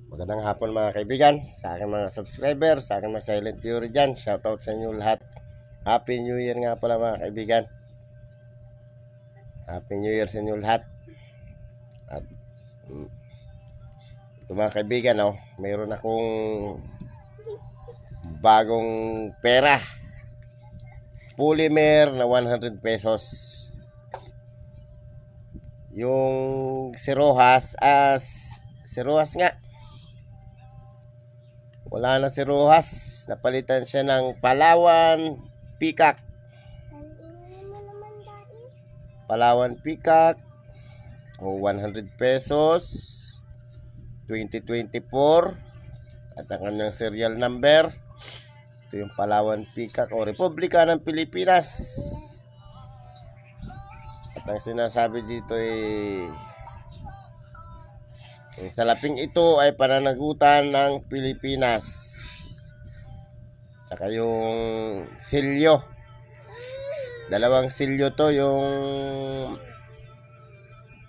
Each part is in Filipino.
Magandang hapon mga kaibigan, sa aking mga subscriber, sa aking mga silent viewer dyan. Shoutout sa inyo lahat. Happy New Year nga pala mga kaibigan. Happy New Year sa inyo lahat. At ito mga kaibigan, mayroon akong bagong pera. Polymer na 100 pesos. Yung si Rojas nga. Wala na si Rojas. Napalitan siya ng Palawan Peacock. Palawan Peacock. 100 pesos. 2024. At ang kanyang serial number. Ito yung Palawan Peacock o Republika ng Pilipinas. At ang sinasabi dito yung salaping ito ay pananagutan ng Pilipinas. Tsaka yung silyo. Dalawang silyo to, yung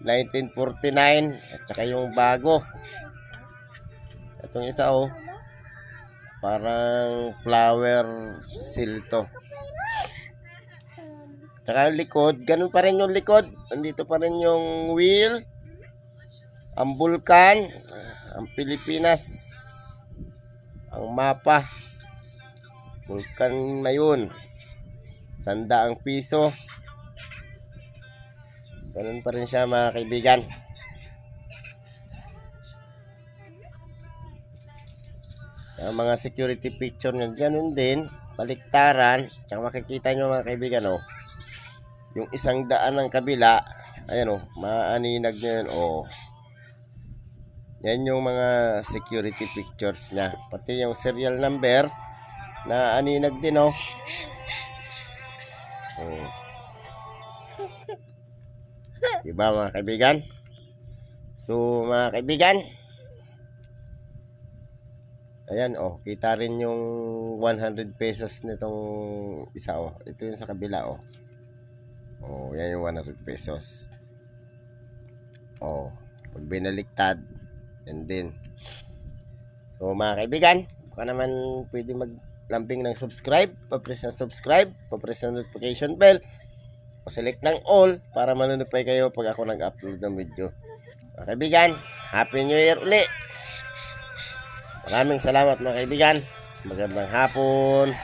1949 at tsaka yung bago. Itong isa parang flower seal to. Tsaka yung likod, ganun pa rin yung likod. Andito pa rin yung wheel, ang bulkan, ang Pilipinas, ang mapa, bulkan Mayon, 100 piso. Ganun pa rin siya mga kaibigan. Ang mga security picture nyo, ganun din, baliktaran. Tsaka makikita nyo mga kaibigan, yung 100 ng kabila, ayan maaninag nyo yun, yan yung mga security pictures niya. Pati yung serial number na aninag din, diba mga kaibigan? So mga kaibigan, ayan kita rin yung 100 pesos nitong isa ito yung sa kabila yan yung 100 pesos. Pag binaliktad, and then so mga kaibigan, baka naman pwede maglamping ng subscribe, pa-press ng subscribe, pa-press ng notification bell, pa-select ng all para manonotify kayo pag ako nag-upload ng video. Mga kaibigan, Happy New Year uli. Maraming salamat mga kaibigan. Magandang hapon.